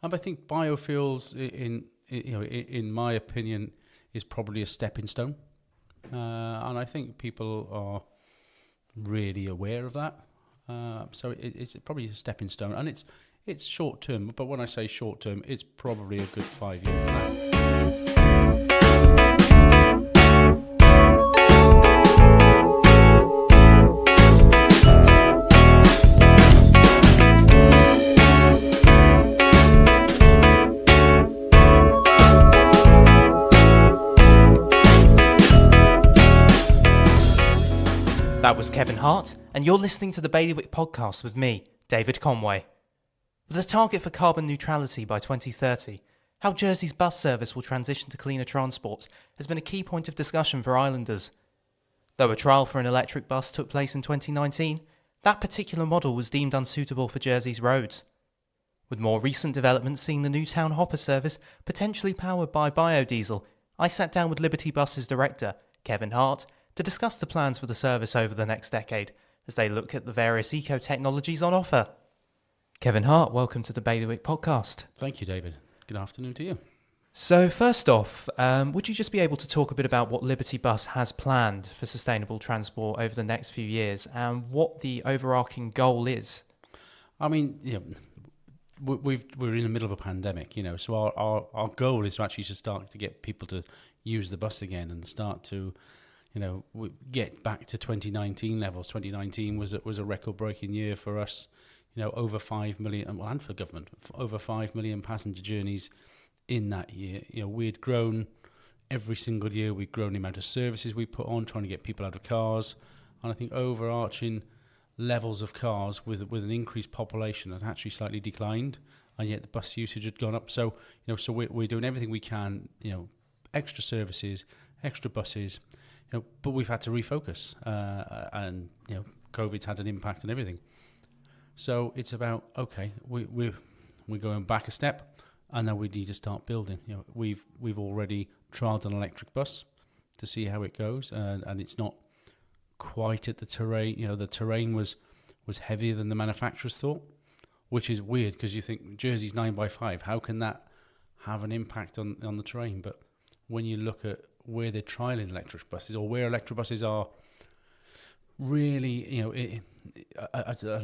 And I think biofuels, in my opinion, is probably a stepping stone. And I think people are really aware of that. So it's probably a stepping stone, and it's short term. But when I say short term, it's probably a good 5-year plan. That was Kevin Hart, and you're listening to the Bailiwick Podcast with me, David Conway. With a target for carbon neutrality by 2030, how Jersey's bus service will transition to cleaner transport has been a key point of discussion for islanders. Though a trial for an electric bus took place in 2019, that particular model was deemed unsuitable for Jersey's roads. With more recent developments seeing the new town hopper service potentially powered by biodiesel, I sat down with LibertyBus's director, Kevin Hart, to discuss the plans for the service over the next decade as they look at the various eco-technologies on offer. Kevin Hart, welcome to the Bailiwick Podcast. Thank you, David. Good afternoon to you. So first off, would you just be able to talk a bit about what LibertyBus has planned for sustainable transport over the next few years and what the overarching goal is? I mean, we're in the middle of a pandemic, so our goal is to actually start to get people to use the bus again and start to get back to 2019 levels. 2019 was a record-breaking year for us. Over 5 million, and for government, over 5 million passenger journeys in that year. We had grown every single year. We'd grown the amount of services we put on, trying to get people out of cars. And I think overarching levels of cars with an increased population had actually slightly declined, and yet the bus usage had gone up. So, so we're doing everything we can. Extra services, extra buses. But we've had to refocus, and COVID's had an impact on everything. So it's about we're going back a step, and then we need to start building. We've already trialled an electric bus to see how it goes, and it's not quite at the terrain. The terrain was heavier than the manufacturers thought, which is weird because you think Jersey's 9x5. How can that have an impact on the terrain? But when you look at where they're trialling electric buses, or where electric buses are really, there's a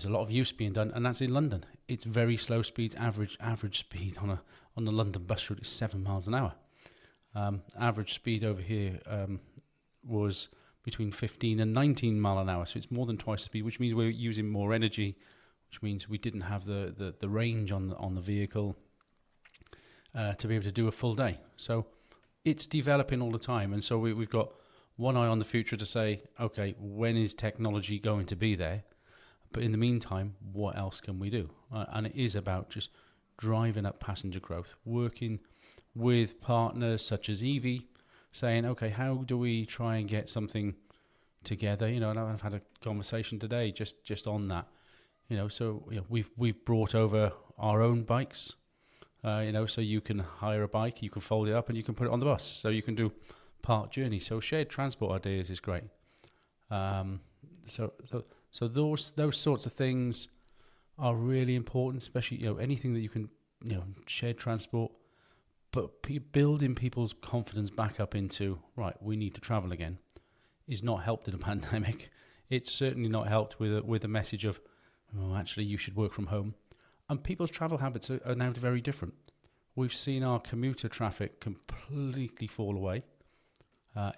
lot of use being done, and that's in London. It's very slow speeds. Average speed on the London bus route is 7 miles an hour. Average speed over here was between 15 and 19 mile an hour, so it's more than twice the speed, which means we're using more energy, which means we didn't have the range on the vehicle to be able to do a full day. So it's developing all the time, and so we've got one eye on the future to say, okay, when is technology going to be there? But in the meantime, what else can we do? And it is about just driving up passenger growth, working with partners such as Evie, saying, okay, how do we try and get something together? And I've had a conversation today just on that. So we've brought over our own bikes. So you can hire a bike, you can fold it up, and you can put it on the bus. So you can do part journey. So shared transport ideas is great. So those sorts of things are really important, especially anything that you can shared transport, but building people's confidence back up into right. We need to travel again is not helped in a pandemic. It's certainly not helped with a message of actually you should work from home. And people's travel habits are now very different. We've seen our commuter traffic completely fall away.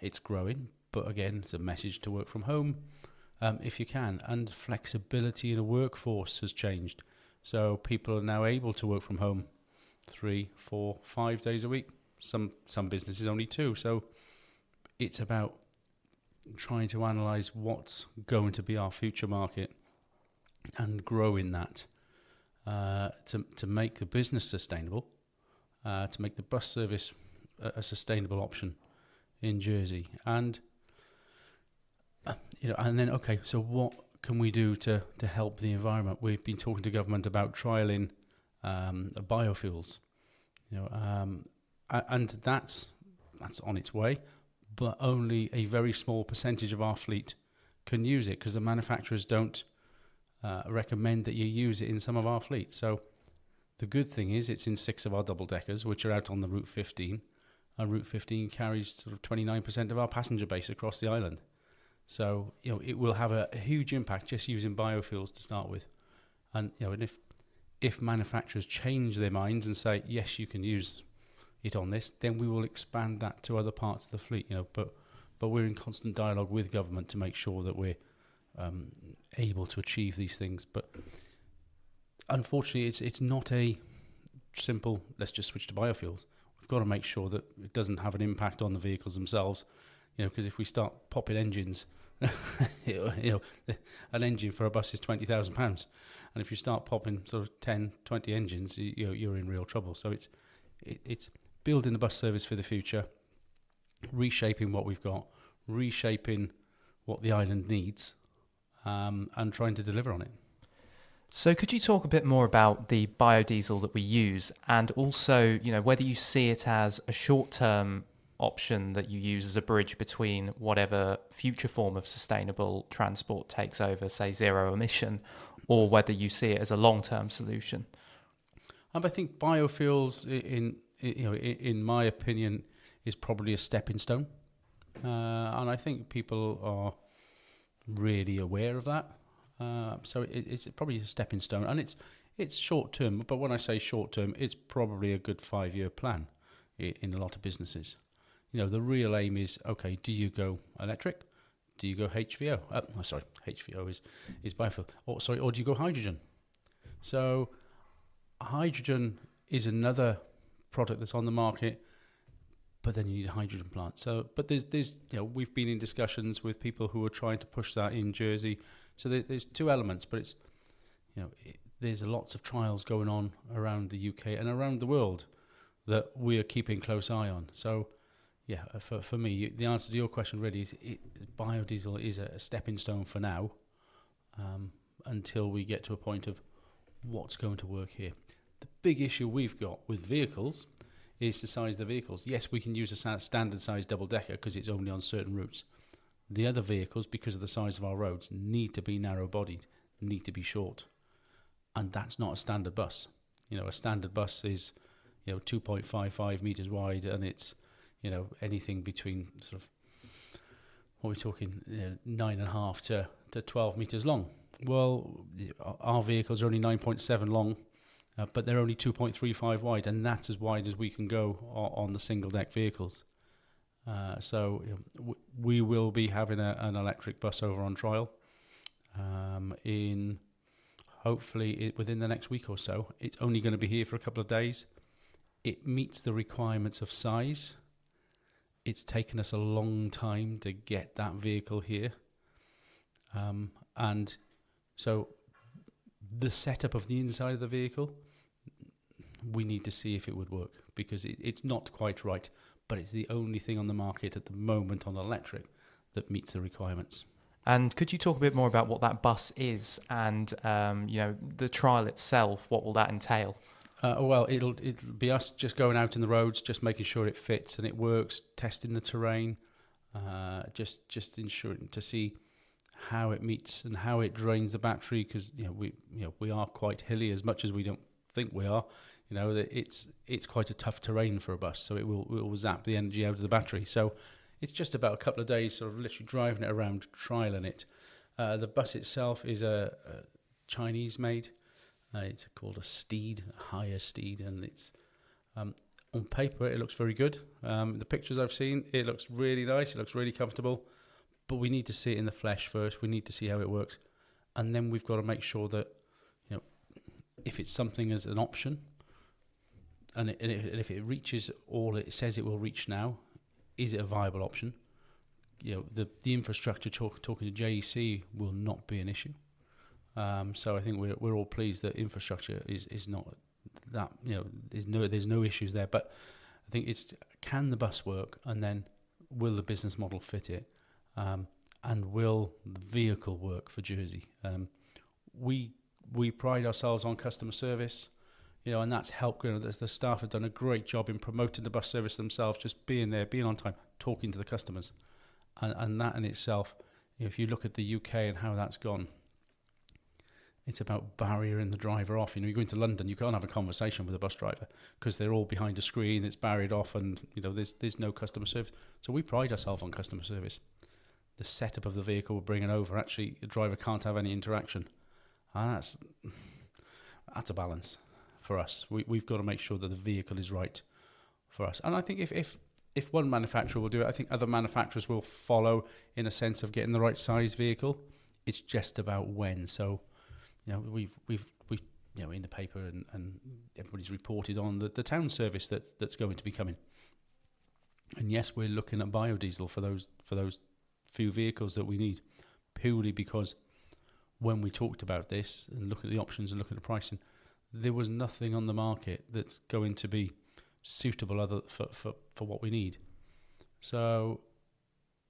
It's growing, but again, it's a message to work from home if you can. And flexibility in a workforce has changed. So people are now able to work from home 3, 4, 5 days a week. Some businesses only 2. So it's about trying to analyse what's going to be our future market and growing that. To make the business sustainable, to make the bus service a sustainable option in Jersey, and and then so what can we do to help the environment? We've been talking to government about trialling biofuels, and that's on its way, but only a very small percentage of our fleet can use it because the manufacturers don't recommend that you use it in some of our fleet. So The good thing is it's in 6 of our double deckers, which are out on the Route 15, and Route 15 carries sort of 29% of our passenger base across the island. So it will have a huge impact just using biofuels to start with, and and if manufacturers change their minds and say yes, you can use it on this, then we will expand that to other parts of the fleet. But we're in constant dialogue with government to make sure that we're able to achieve these things. But unfortunately, it's not a simple let's just switch to biofuels. We've got to make sure that it doesn't have an impact on the vehicles themselves. Because if we start popping engines, an engine for a bus is £20,000, and if you start popping sort of 10, 20 engines, you're in real trouble. So it's building the bus service for the future, reshaping what we've got, reshaping what the island needs, and trying to deliver on it. So could you talk a bit more about the biodiesel that we use, and also, whether you see it as a short-term option that you use as a bridge between whatever future form of sustainable transport takes over, say zero emission, or whether you see it as a long-term solution? I think biofuels, in my opinion, is probably a stepping stone, and I think people are really aware of that. So it's probably a stepping stone, and it's short term. But when I say short term, it's probably a good 5-year plan in a lot of businesses. The real aim is, okay, do you go electric? Do you go HVO? HVO is biofuel. Or do you go hydrogen? So hydrogen is another product that's on the market, but then you need a hydrogen plant. But there's we've been in discussions with people who are trying to push that in Jersey. So there's two elements, but it's there's lots of trials going on around the UK and around the world that we are keeping close eye on. So yeah, for me, the answer to your question really is biodiesel is a stepping stone for now, until we get to a point of what's going to work here. The big issue we've got with vehicles is the size of the vehicles. Yes, we can use a standard size double decker because it's only on certain routes. The other vehicles, because of the size of our roads, need to be narrow bodied, need to be short, and that's not a standard bus. A standard bus is 2.55 meters wide, and it's anything between sort of, what are we talking, 9.5 to 12 meters long. Well, our vehicles are only 9.7 long, but they're only 2.35 wide, and that's as wide as we can go on the single deck vehicles. So we will be having an electric bus over on trial in hopefully within the next week or so. It's only going to be here for a couple of days. It meets the requirements of size. It's taken us a long time to get that vehicle here. And so the setup of the inside of the vehicle, we need to see if it would work, because it's not quite right, but it's the only thing on the market at the moment on electric that meets the requirements. And could you talk a bit more about what that bus is and the trial itself? What will that entail? Well, it'll be us just going out in the roads, just making sure it fits and it works, testing the terrain, just ensuring to see how it meets and how it drains the battery, because we are quite hilly, as much as we don't think we are. That it's quite a tough terrain for a bus, so it will zap the energy out of the battery. So it's just about a couple of days, sort of literally driving it around, trialing it. The bus itself is a Chinese made. It's called a Steed, a higher Steed, and it's on paper it looks very good. The pictures I've seen, it looks really nice, it looks really comfortable, but we need to see it in the flesh first. We need to see how it works, and then we've got to make sure that if it's something as an option, and if it reaches all it says it will reach now, is it a viable option? The infrastructure talking to JEC will not be an issue. So I think we're all pleased that infrastructure is not that, there's no issues there. But I think it's, can the bus work, and then will the business model fit it, and will the vehicle work for Jersey? We pride ourselves on customer service, and that's helped. The staff have done a great job in promoting the bus service themselves, just being there, being on time, talking to the customers, and that in itself, if you look at the UK and how that's gone, It's about barriering the driver off. You go into London, you can't have a conversation with a bus driver because they're all behind a screen. It's barriered off, and there's no customer service. So we pride ourselves on customer service. The setup of the vehicle we're bringing over, actually, the driver can't have any interaction, and that's a balance for us. We've got to make sure that the vehicle is right for us. And I think if one manufacturer will do it, I think other manufacturers will follow in a sense of getting the right size vehicle. It's just about when. So, we've in the paper and everybody's reported on the town service that's going to be coming. And yes, we're looking at biodiesel for those few vehicles that we need, purely because when we talked about this and look at the options and look at the pricing, there was nothing on the market that's going to be suitable other for what we need. So,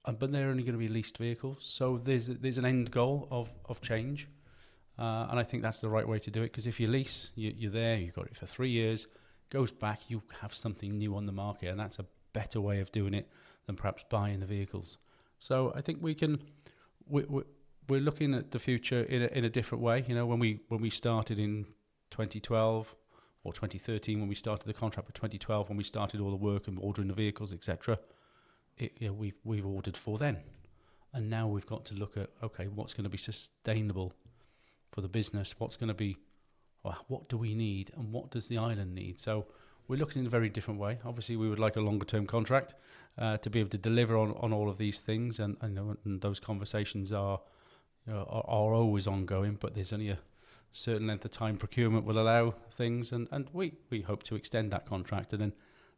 but they're only going to be leased vehicles. So there's an end goal of change, and I think that's the right way to do it. Because if you lease, you're there. You've got it for 3 years. Goes back, you have something new on the market, and that's a better way of doing it than perhaps buying the vehicles. So I think we're looking at the future in a different way. When we started in 2012 or 2013, when we started the contract with 2012, when we started all the work and ordering the vehicles, etc., we've ordered for then, and now we've got to look at, okay, what's going to be sustainable for the business? What's going to be, what do we need, and what does the island need? So we're looking in a very different way. Obviously, we would like a longer term contract to be able to deliver on all of these things, and those conversations are always ongoing. But there's only a certain length of time procurement will allow things, and we hope to extend that contract, and then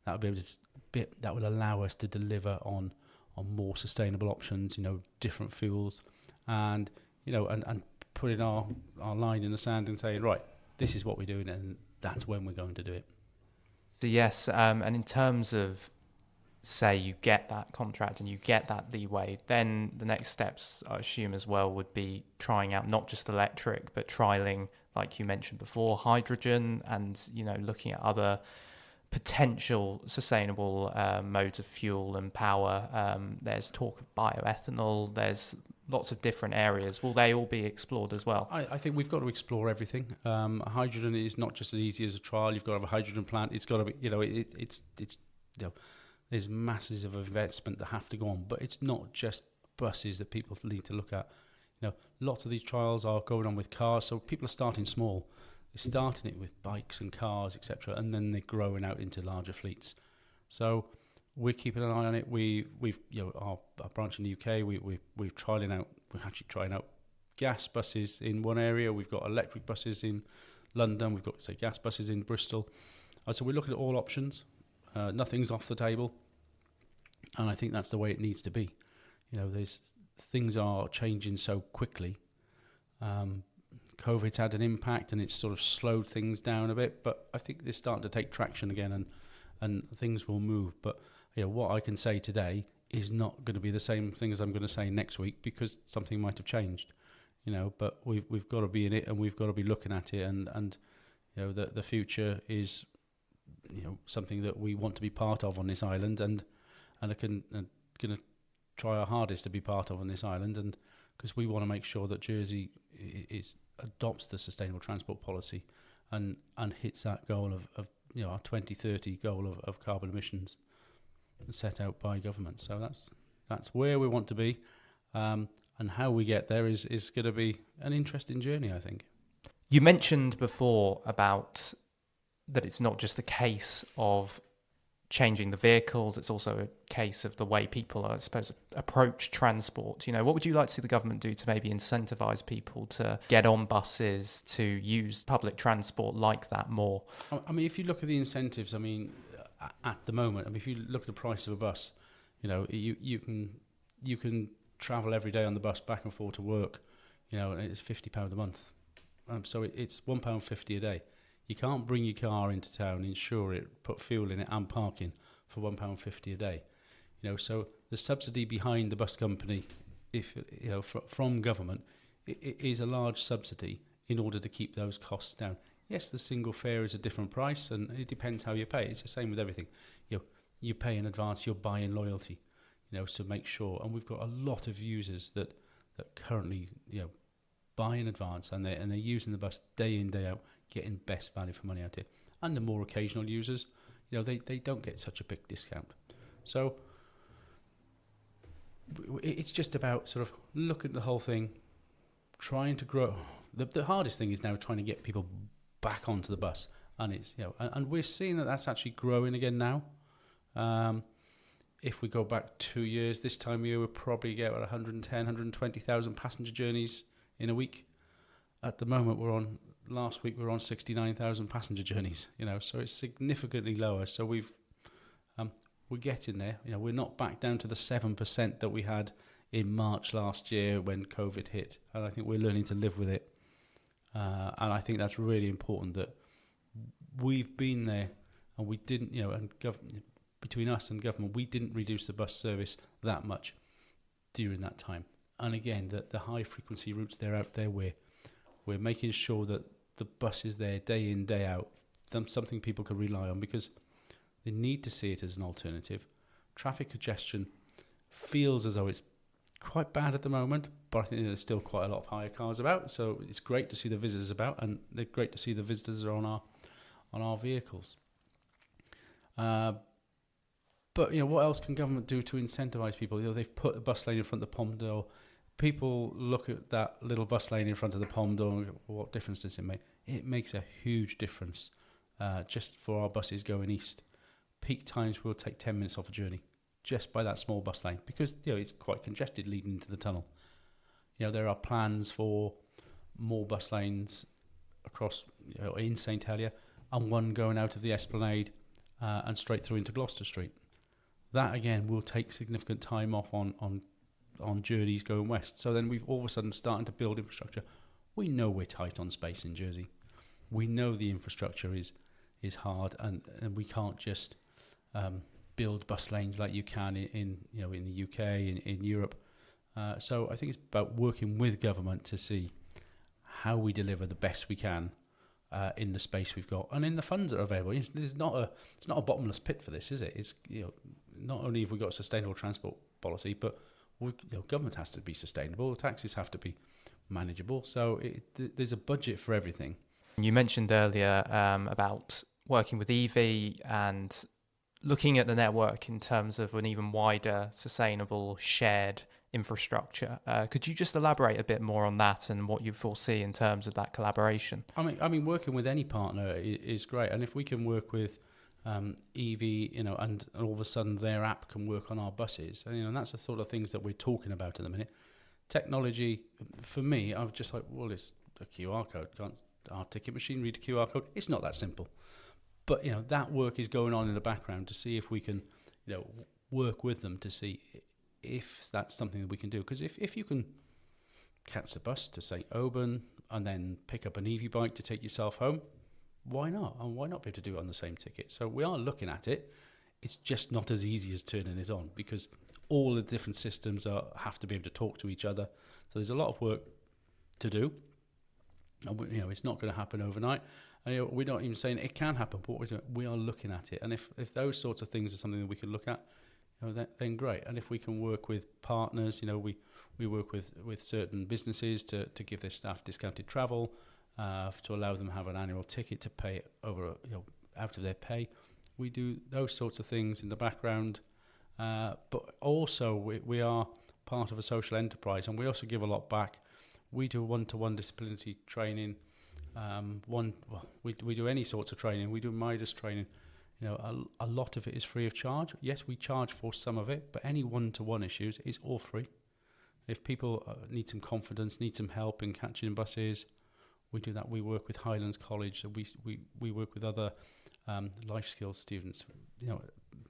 that will allow us to deliver on more sustainable options, different fuels, and putting our line in the sand and saying, right, this is what we're doing, and that's when we're going to do it. So yes, and in terms of, say, you get that contract and you get that leeway, then the next steps, I assume as well, would be trying out not just electric, but trialing, like you mentioned before, hydrogen, and looking at other potential sustainable modes of fuel and power. There's talk of bioethanol. There's lots of different areas. Will they all be explored as well? I think we've got to explore everything. Hydrogen is not just as easy as a trial. You've got to have a hydrogen plant. It's got to be, it's there's masses of investment that have to go on, but it's not just buses that people need to look at. Lots of these trials are going on with cars, so people are starting small. They're starting it with bikes and cars, etc., and then they're growing out into larger fleets. So we're keeping an eye on it. We've our branch in the UK. We're trialing out. We're actually trying out gas buses in one area. We've got electric buses in London. We've got gas buses in Bristol. So we're looking at all options. Nothing's off the table, and I think that's the way it needs to be. There's things are changing so quickly. COVID's had an impact, and it's sort of slowed things down a bit, but I think they're starting to take traction again, and things will move. But what I can say today is not going to be the same thing as I'm going to say next week, because something might have changed. But we've got to be in it, and we've got to be looking at it, and the future is something that we want to be part of on this island, and are going to try our hardest to be part of on this island, and because we want to make sure that Jersey adopts the sustainable transport policy and hits that goal of our 2030 goal of carbon emissions set out by government. So that's where we want to be, and how we get there is going to be an interesting journey, I think. You mentioned before about that it's not just a case of changing the vehicles, it's also a case of the way people, I suppose, approach transport. What would you like to see the government do to maybe incentivise people to get on buses, to use public transport like that more? I mean, if you look at the incentives, at the moment, if you look at the price of a bus, you can travel every day on the bus back and forth to work, and it's £50 a month. So it's £1.50 a day. You can't bring your car into town, insure it, put fuel in it and parking for £1.50 a day. So the subsidy behind the bus company, from government, it is a large subsidy in order to keep those costs down. Yes, the single fare is a different price, and it depends how you pay. It's the same with everything. You pay in advance, you're buying loyalty, so make sure. And we've got a lot of users that currently, buy in advance, and they're using the bus day in, day out, getting best value for money out here. And the more occasional users, they don't get such a big discount. So it's just about sort of looking at the whole thing, trying to grow. The hardest thing is now trying to get people back onto the bus, and it's and we're seeing that that's actually growing again now. If we go back 2 years, this time of year we'll probably get about 110, 120,000 passenger journeys in a week. At the moment, last week we were on 69,000 passenger journeys. So it's significantly lower. So we're getting there. We're not back down to the 7% that we had in March last year when COVID hit, and I think we're learning to live with it. And I think that's really important that we've been there, and we didn't, between us and government, we didn't reduce the bus service that much during that time. And again, the high frequency routes, they're out there. We're making sure that the bus is there day in, day out, something people can rely on, because they need to see it as an alternative. Traffic congestion feels as though it's quite bad at the moment, but I think there's still quite a lot of hire cars about. So it's great to see the visitors about, and they're great to see the visitors are on our vehicles. But what else can government do to incentivise people? They've put a bus lane in front of the pom door. People look at that little bus lane in front of the pom door and go, what difference does it make? It makes a huge difference just for our buses going east. Peak times will take 10 minutes off a journey just by that small bus lane, because it's quite congested leading into the tunnel. There are plans for more bus lanes across in St Helier, and one going out of the Esplanade and straight through into Gloucester Street. That again will take significant time off on journeys going west. So then we've all of a sudden starting to build infrastructure. We know we're tight on space in Jersey. We know the infrastructure is hard, and we can't just build bus lanes like you can in the UK, in Europe. So I think it's about working with government to see how we deliver the best we can in the space we've got and in the funds that are available. It's not a bottomless pit for this, is it? It's not only have we got a sustainable transport policy, but government has to be sustainable. Taxes have to be manageable. So there's a budget for everything. You mentioned earlier about working with EV and looking at the network in terms of an even wider, sustainable, shared infrastructure. Could you just elaborate a bit more on that and what you foresee in terms of that collaboration? I mean, working with any partner is great, and if we can work with EV, and all of a sudden their app can work on our buses, and that's the sort of things that we're talking about at the minute. Technology, for me, I'm just like, well, it's a QR code. Can't our ticket machine read a QR code? It's not that simple. But that work is going on in the background to see if we can, work with them to see if that's something that we can do. Because if you can catch the bus to St Oban and then pick up an EV bike to take yourself home, why not? And why not be able to do it on the same ticket? So we are looking at it. It's just not as easy as turning it on, because all the different systems have to be able to talk to each other. So there's a lot of work to do. And it's not going to happen overnight. And, we're not even saying it can happen, but we are looking at it. And if those sorts of things are something that we can look at, then great. And if we can work with partners, we work with certain businesses to give their staff discounted travel, to allow them to have an annual ticket to pay over, out of their pay. We do those sorts of things in the background. But also we are part of a social enterprise, and we also give a lot back. We do one-to-one disciplinary training. We do any sorts of training. We do Midas training. A lot of it is free of charge. Yes, we charge for some of it, but any one-to-one issues is all free. If people need some confidence, need some help in catching buses, we do that. We work with Highlands College. We work with other life skills students.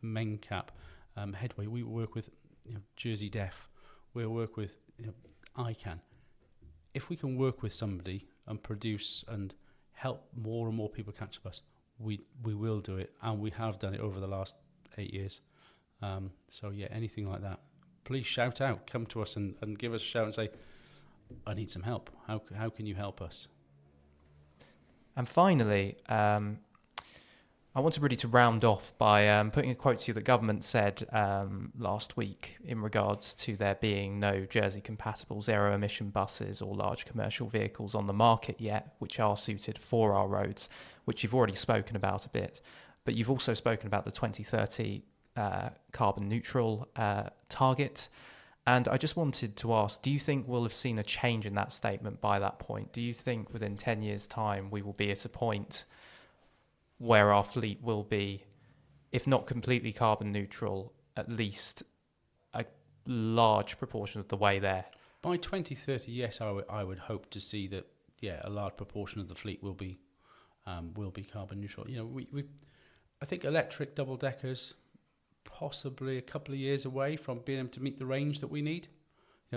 MENCAP, Headway. We work with Jersey Deaf. We work with ICANN. If we can work with somebody and produce and help more and more people catch a bus, we will do it, and we have done it over the last 8 years. So yeah, anything like that, please shout out, come to us and give us a shout and say, I need some help. How can you help us? And finally, I wanted really to round off by putting a quote to you that government said last week in regards to there being no Jersey-compatible zero-emission buses or large commercial vehicles on the market yet, which are suited for our roads, which you've already spoken about a bit. But you've also spoken about the 2030 carbon neutral target. And I just wanted to ask, do you think we'll have seen a change in that statement by that point? Do you think within 10 years' time we will be at a point where our fleet will be, if not completely carbon neutral, at least a large proportion of the way there? By 2030, yes, I would hope to see that. Yeah, a large proportion of the fleet will be carbon neutral. I think electric double deckers possibly a couple of years away from being able to meet the range that we need.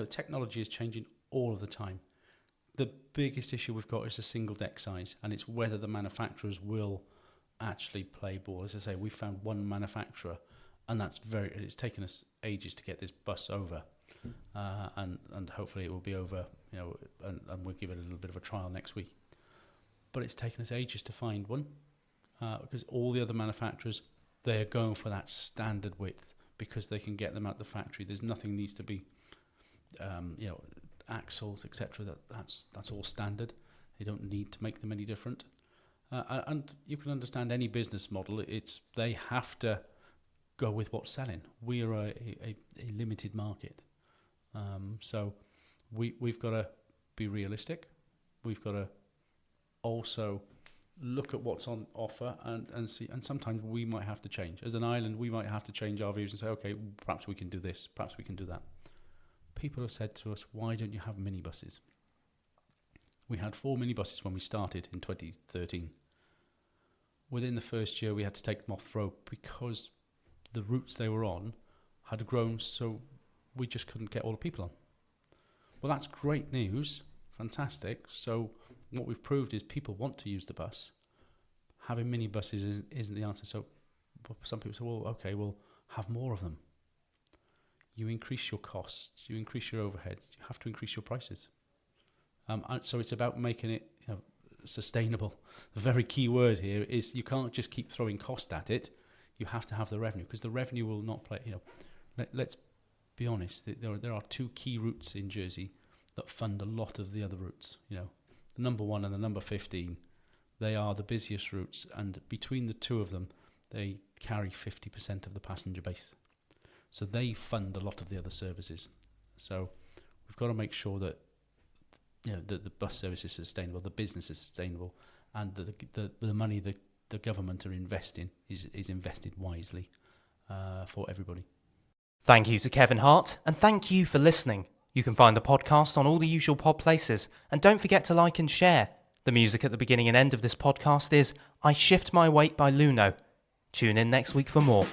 Technology is changing all of the time. The biggest issue we've got is a single deck size, and it's whether the manufacturers will actually play ball. As I say, we found one manufacturer, and it's taken us ages to get this bus over, and hopefully it will be over, and we'll give it a little bit of a trial next week. But it's taken us ages to find one, because all the other manufacturers, they're going for that standard width because they can get them out the factory. There's nothing needs to be, axles, etc. That's all standard. They don't need to make them any different. And you can understand any business model. They have to go with what's selling. We are a limited market, so we've got to be realistic. We've got to also look at what's on offer and see. And sometimes we might have to change. As an island, we might have to change our views and say, okay, perhaps we can do this, perhaps we can do that. People have said to us, why don't you have minibuses? We had 4 minibuses when we started in 2013. Within the first year, we had to take them off the road because the routes they were on had grown, so we just couldn't get all the people on. Well, that's great news, fantastic. So what we've proved is people want to use the bus. Having minibuses isn't the answer. So some people say, well, okay, we'll have more of them. You increase your costs, you increase your overheads, you have to increase your prices. So it's about making it sustainable. The very key word here is you can't just keep throwing cost at it. You have to have the revenue, because the revenue will not play. Let's be honest. There are 2 key routes in Jersey that fund a lot of the other routes. The number 1 and the number 15, they are the busiest routes, and between the 2 of them, they carry 50% of the passenger base. So they fund a lot of the other services. So we've got to make sure that the bus service is sustainable, the business is sustainable, and the money that the government are investing is invested wisely for everybody. Thank you to Kevin Hart, and thank you for listening. You can find the podcast on all the usual pod places, and don't forget to like and share. The music at the beginning and end of this podcast is I Shift My Weight by Luno. Tune in next week for more.